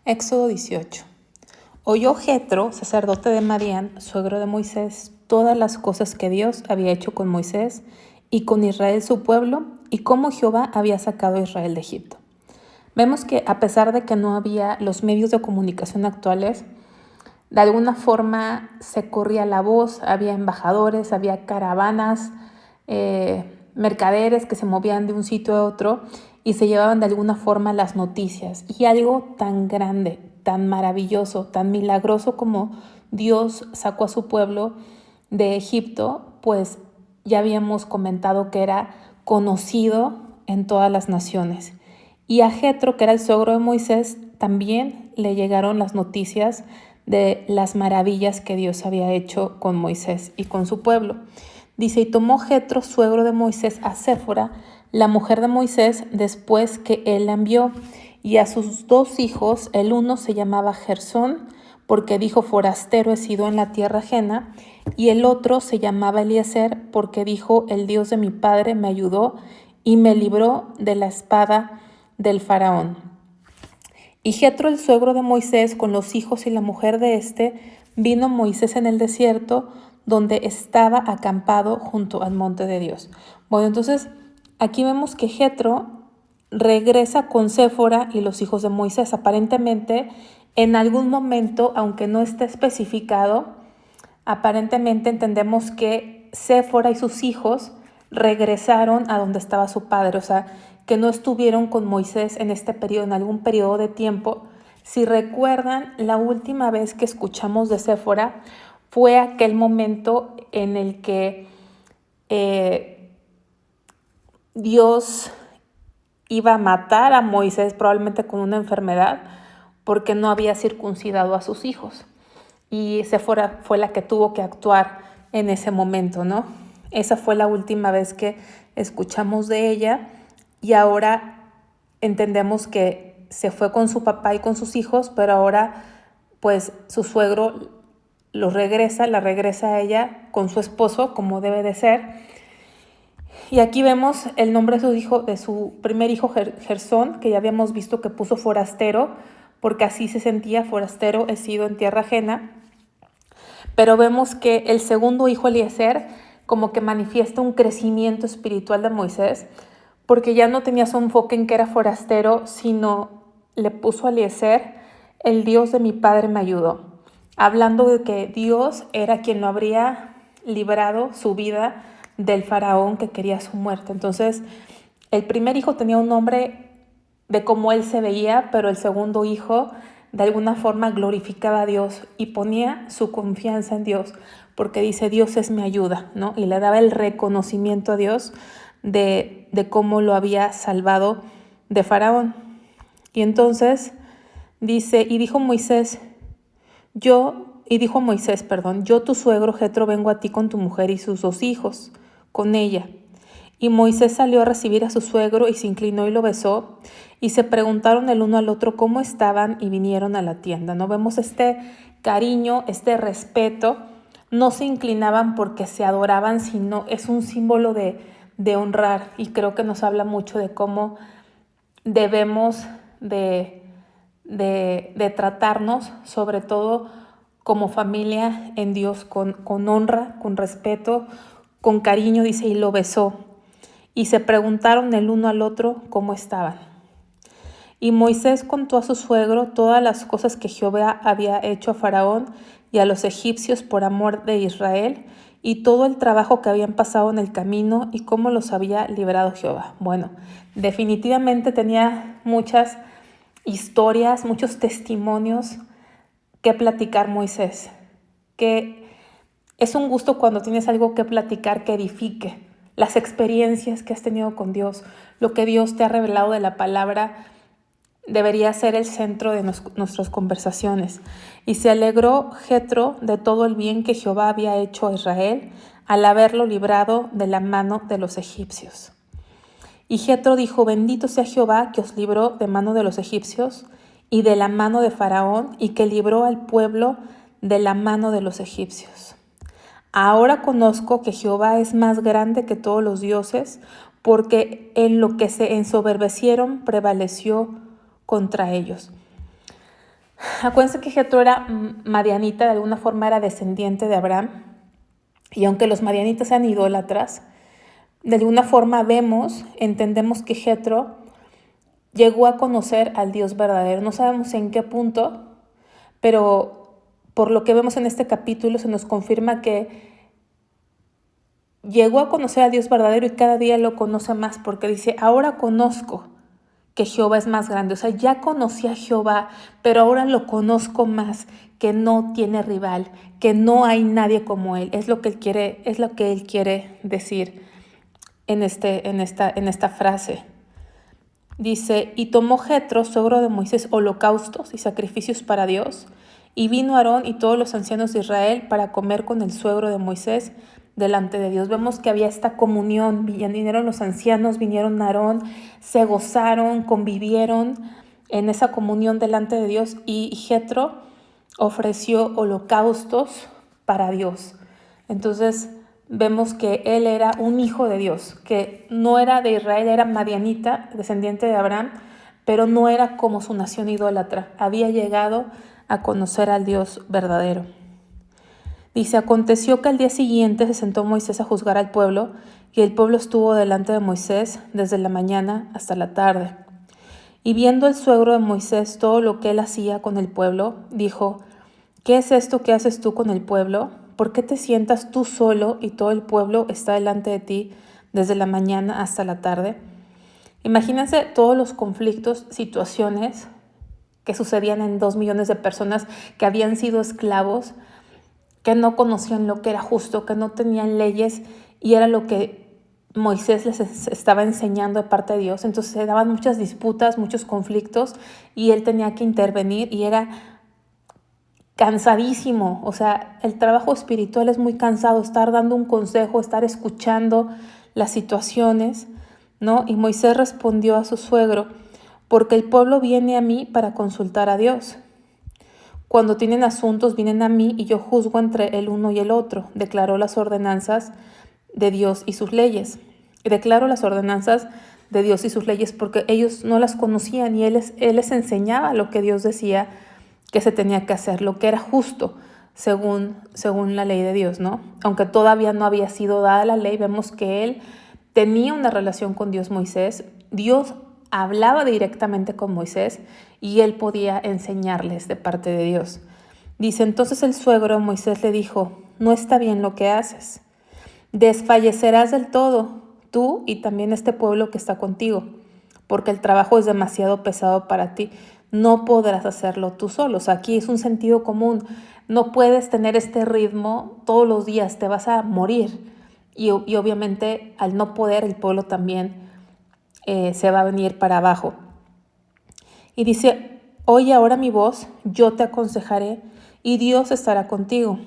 Éxodo 18. Oyó Jetro, sacerdote de Madián, suegro de Moisés, todas las cosas que Dios había hecho con Moisés y con Israel su pueblo, y cómo Jehová había sacado a Israel de Egipto. Vemos que a pesar de que no había los medios de comunicación actuales, de alguna forma se corría la voz, había embajadores, había caravanas, mercaderes que se movían de un sitio a otro y se llevaban de alguna forma las noticias. Y algo tan grande, tan maravilloso, tan milagroso como Dios sacó a su pueblo de Egipto, pues ya habíamos comentado que era conocido en todas las naciones. Y a Jetro, que era el suegro de Moisés, también le llegaron las noticias de las maravillas que Dios había hecho con Moisés y con su pueblo. Dice, y tomó Jetro, suegro de Moisés, a Séfora, la mujer de Moisés, después que él la envió, y a sus 2 hijos. El uno se llamaba Gersón, porque dijo, forastero he sido en la tierra ajena, y el otro se llamaba Eliezer, porque dijo, el Dios de mi padre me ayudó y me libró de la espada del faraón. Y Jetro, el suegro de Moisés, con los hijos y la mujer de éste, vino Moisés en el desierto, donde estaba acampado junto al monte de Dios. Bueno, entonces aquí vemos que Jetro regresa con Séfora y los hijos de Moisés. Aparentemente, en algún momento, aunque no esté especificado, aparentemente entendemos que Séfora y sus hijos regresaron a donde estaba su padre, o sea, que no estuvieron con Moisés en este periodo, en algún periodo de tiempo. Si recuerdan, la última vez que escuchamos de Séfora fue aquel momento en el que Dios iba a matar a Moisés probablemente con una enfermedad porque no había circuncidado a sus hijos. Y Séfora fue la que tuvo que actuar en ese momento, ¿no? Esa fue la última vez que escuchamos de ella y ahora entendemos que se fue con su papá y con sus hijos, pero ahora pues su suegro la regresa a ella con su esposo como debe de ser. Y aquí vemos el nombre de su primer hijo, Gersón, que ya habíamos visto que puso forastero, porque así se sentía, forastero, he sido en tierra ajena. Pero vemos que el segundo hijo, Eliezer, como que manifiesta un crecimiento espiritual de Moisés, porque ya no tenía su enfoque en que era forastero, sino le puso a Eliezer, el Dios de mi padre me ayudó, hablando de que Dios era quien lo habría librado su vida del faraón que quería su muerte. Entonces, el primer hijo tenía un nombre de cómo él se veía, pero el segundo hijo de alguna forma glorificaba a Dios y ponía su confianza en Dios, porque dice, Dios es mi ayuda, ¿no? Y le daba el reconocimiento a Dios de cómo lo había salvado de Faraón. Y entonces dice, dijo Moisés, yo tu suegro Jetro, vengo a ti con tu mujer y sus 2 hijos, con ella. Y Moisés salió a recibir a su suegro y se inclinó y lo besó, y se preguntaron el uno al otro cómo estaban y vinieron a la tienda. ¿No? Vemos este cariño, este respeto. No se inclinaban porque se adoraban, sino es un símbolo de honrar, y creo que nos habla mucho de cómo debemos de tratarnos, sobre todo como familia en Dios, con honra, con respeto, con cariño, dice, y lo besó. Y se preguntaron el uno al otro cómo estaban. Y Moisés contó a su suegro todas las cosas que Jehová había hecho a Faraón y a los egipcios por amor de Israel, y todo el trabajo que habían pasado en el camino y cómo los había librado Jehová. Bueno, definitivamente tenía muchas historias, muchos testimonios que platicar Moisés, que es un gusto cuando tienes algo que platicar que edifique, las experiencias que has tenido con Dios, lo que Dios te ha revelado de la palabra debería ser el centro de nuestras conversaciones. Y se alegró Jetro de todo el bien que Jehová había hecho a Israel al haberlo librado de la mano de los egipcios. Y Jetro dijo, bendito sea Jehová que os libró de mano de los egipcios y de la mano de Faraón, y que libró al pueblo de la mano de los egipcios. Ahora conozco que Jehová es más grande que todos los dioses, porque en lo que se ensoberbecieron prevaleció contra ellos. Acuérdense que Jetro era madianita, de alguna forma era descendiente de Abraham, y aunque los madianitas sean idólatras, de alguna forma entendemos que Jetro llegó a conocer al Dios verdadero. No sabemos en qué punto, pero por lo que vemos en este capítulo se nos confirma que llegó a conocer al Dios verdadero y cada día lo conoce más, porque dice, ahora conozco que Jehová es más grande. O sea, ya conocí a Jehová, pero ahora lo conozco más, que no tiene rival, que no hay nadie como él. Es lo que él quiere decir en esta frase. Dice, y tomó Jetro, suegro de Moisés, holocaustos y sacrificios para Dios, y vino Aarón y todos los ancianos de Israel para comer con el suegro de Moisés delante de Dios. Vemos que había esta comunión, vinieron los ancianos, vinieron Aarón, se gozaron, convivieron en esa comunión delante de Dios, y Jetro ofreció holocaustos para Dios. Entonces vemos que él era un hijo de Dios, que no era de Israel, era madianita, descendiente de Abraham, pero no era como su nación idólatra. Había llegado a conocer al Dios verdadero. Dice, aconteció que al día siguiente se sentó Moisés a juzgar al pueblo, y el pueblo estuvo delante de Moisés desde la mañana hasta la tarde. Y viendo el suegro de Moisés todo lo que él hacía con el pueblo, dijo, ¿qué es esto que haces tú con el pueblo? ¿Por qué te sientas tú solo y todo el pueblo está delante de ti desde la mañana hasta la tarde? Imagínense todos los conflictos, situaciones que sucedían en 2 millones de personas que habían sido esclavos, que no conocían lo que era justo, que no tenían leyes, y era lo que Moisés les estaba enseñando de parte de Dios. Entonces se daban muchas disputas, muchos conflictos, y él tenía que intervenir, y era cansadísimo. O sea, el trabajo espiritual es muy cansado, estar dando un consejo, estar escuchando las situaciones, ¿no? Y Moisés respondió a su suegro, porque el pueblo viene a mí para consultar a Dios. Cuando tienen asuntos vienen a mí y yo juzgo entre el uno y el otro. Declaró las ordenanzas de Dios y sus leyes. Y declaro las ordenanzas de Dios y sus leyes porque ellos no las conocían, y él les enseñaba lo que Dios decía que se tenía que hacer, lo que era justo según la ley de Dios, ¿no? Aunque todavía no había sido dada la ley, vemos que él tenía una relación con Dios, Moisés. Dios hablaba directamente con Moisés y él podía enseñarles de parte de Dios. Dice, entonces el suegro Moisés le dijo, no está bien lo que haces. Desfallecerás del todo, tú y también este pueblo que está contigo, porque el trabajo es demasiado pesado para ti. No podrás hacerlo tú solo. O sea, aquí es un sentido común. No puedes tener este ritmo todos los días, te vas a morir. Y obviamente al no poder, el pueblo también se va a venir para abajo. Y dice, oye ahora mi voz, yo te aconsejaré y Dios estará contigo.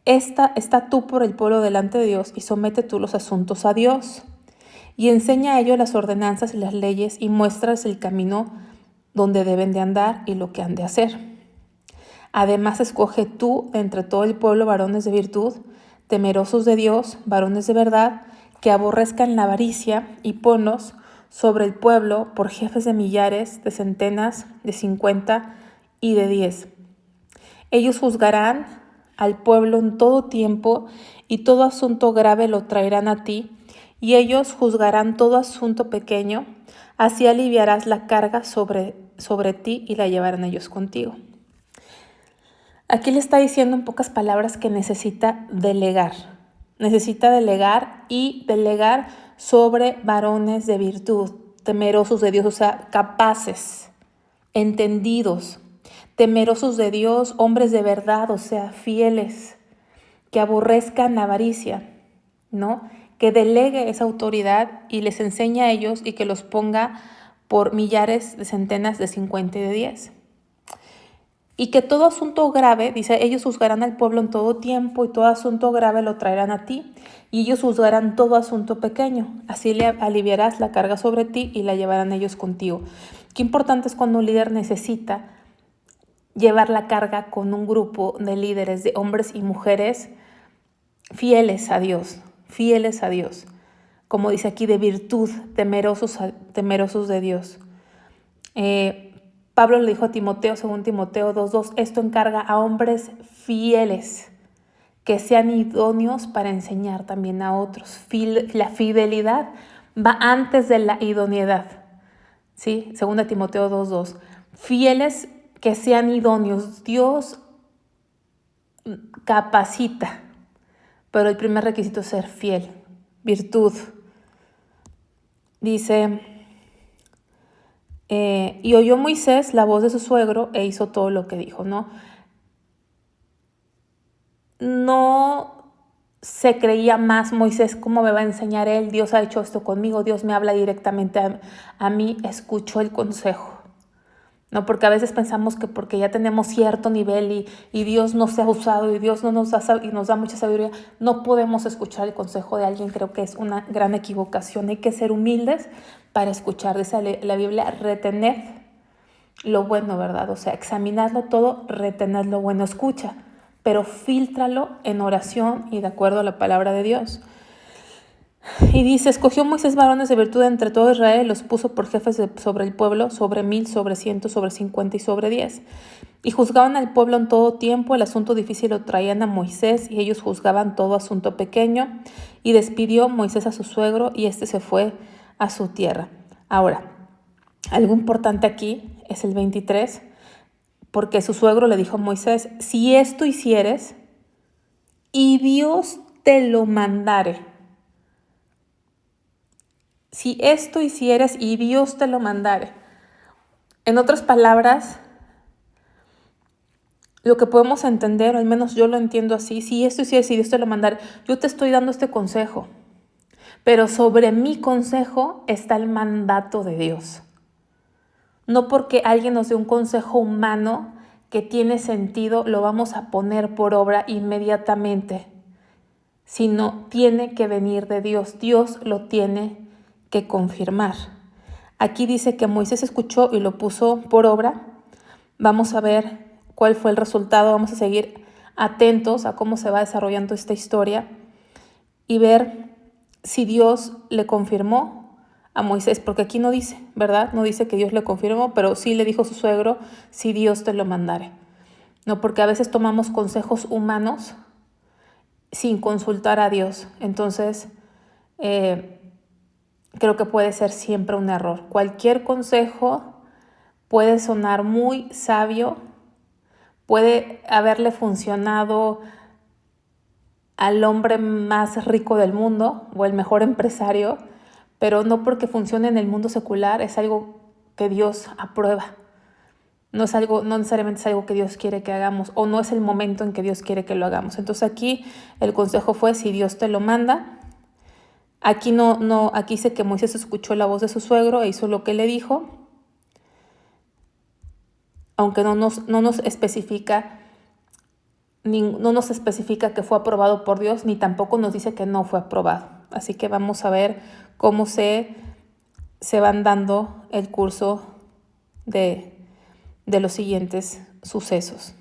Está tú por el pueblo delante de Dios y somete tú los asuntos a Dios. Y enseña a ellos las ordenanzas y las leyes y muéstrales el camino donde deben de andar y lo que han de hacer. Además escoge tú de entre todo el pueblo varones de virtud, temerosos de Dios, varones de verdad, que aborrezcan la avaricia, y ponlos sobre el pueblo por jefes de millares, de centenas, de 50 y de 10. Ellos juzgarán al pueblo en todo tiempo, y todo asunto grave lo traerán a ti, y ellos juzgarán todo asunto pequeño, así aliviarás la carga sobre ti y la llevarán ellos contigo. Aquí le está diciendo en pocas palabras que necesita delegar y delegar sobre varones de virtud, temerosos de Dios, o sea, capaces, entendidos, temerosos de Dios, hombres de verdad, o sea, fieles, que aborrezcan la avaricia, ¿no? Que delegue esa autoridad y les enseñe a ellos y que los ponga por millares, de centenas, de 50 y de 10. Y que todo asunto grave, dice, ellos juzgarán al pueblo en todo tiempo y todo asunto grave lo traerán a ti, y ellos juzgarán todo asunto pequeño. Así le aliviarás la carga sobre ti y la llevarán ellos contigo. Qué importante es cuando un líder necesita llevar la carga con un grupo de líderes, de hombres y mujeres fieles a Dios, como dice aquí, de virtud, temerosos de Dios. Pablo le dijo a Timoteo, según Timoteo 2:2, esto encarga a hombres fieles que sean idóneos para enseñar también a otros. La fidelidad va antes de la idoneidad, ¿sí? Según Timoteo 2:2. Fieles que sean idóneos. Dios capacita, pero el primer requisito es ser fiel, virtud. Dice, y oyó Moisés la voz de su suegro e hizo todo lo que dijo, ¿no? No se creía más Moisés, ¿cómo me va a enseñar él? Dios ha hecho esto conmigo, Dios me habla directamente a mí, escuchó el consejo. No, porque a veces pensamos que porque ya tenemos cierto nivel y Dios nos ha usado y Dios no nos da mucha sabiduría, no podemos escuchar el consejo de alguien. Creo que es una gran equivocación. Hay que ser humildes para escuchar. Dice la Biblia, retened lo bueno, ¿verdad? O sea, examinadlo todo, retened lo bueno. Escucha, pero fíltralo en oración y de acuerdo a la palabra de Dios. Y dice, escogió Moisés varones de virtud entre todo Israel, los puso por jefes sobre el pueblo, sobre 1000, sobre 100, sobre 50 y sobre 10. Y juzgaban al pueblo en todo tiempo, el asunto difícil lo traían a Moisés y ellos juzgaban todo asunto pequeño. Y despidió Moisés a su suegro y éste se fue a su tierra. Ahora, algo importante aquí es el 23, porque su suegro le dijo a Moisés, si esto hicieres y Dios te lo mandare. Si esto hicieres y Dios te lo mandare. En otras palabras, lo que podemos entender, o al menos yo lo entiendo así, si esto hicieres y Dios te lo mandare, yo te estoy dando este consejo, pero sobre mi consejo está el mandato de Dios. No porque alguien nos dé un consejo humano que tiene sentido, lo vamos a poner por obra inmediatamente, sino tiene que venir de Dios. Dios lo tiene que confirmar. Aquí dice que Moisés escuchó y lo puso por obra. Vamos a ver cuál fue el resultado. Vamos a seguir atentos a cómo se va desarrollando esta historia y ver si Dios le confirmó a Moisés, porque aquí no dice, ¿verdad? No dice que Dios le confirmó, pero sí le dijo a su suegro, si Dios te lo mandare. No, porque a veces tomamos consejos humanos sin consultar a Dios. Entonces, creo que puede ser siempre un error. Cualquier consejo puede sonar muy sabio, puede haberle funcionado al hombre más rico del mundo o el mejor empresario, pero no porque funcione en el mundo secular es algo que Dios aprueba. No necesariamente es algo que Dios quiere que hagamos o no es el momento en que Dios quiere que lo hagamos. Entonces aquí el consejo fue, si Dios te lo manda. Aquí aquí dice que Moisés escuchó la voz de su suegro e hizo lo que le dijo, aunque no nos especifica que fue aprobado por Dios, ni tampoco nos dice que no fue aprobado. Así que vamos a ver cómo se van dando el curso de los siguientes sucesos.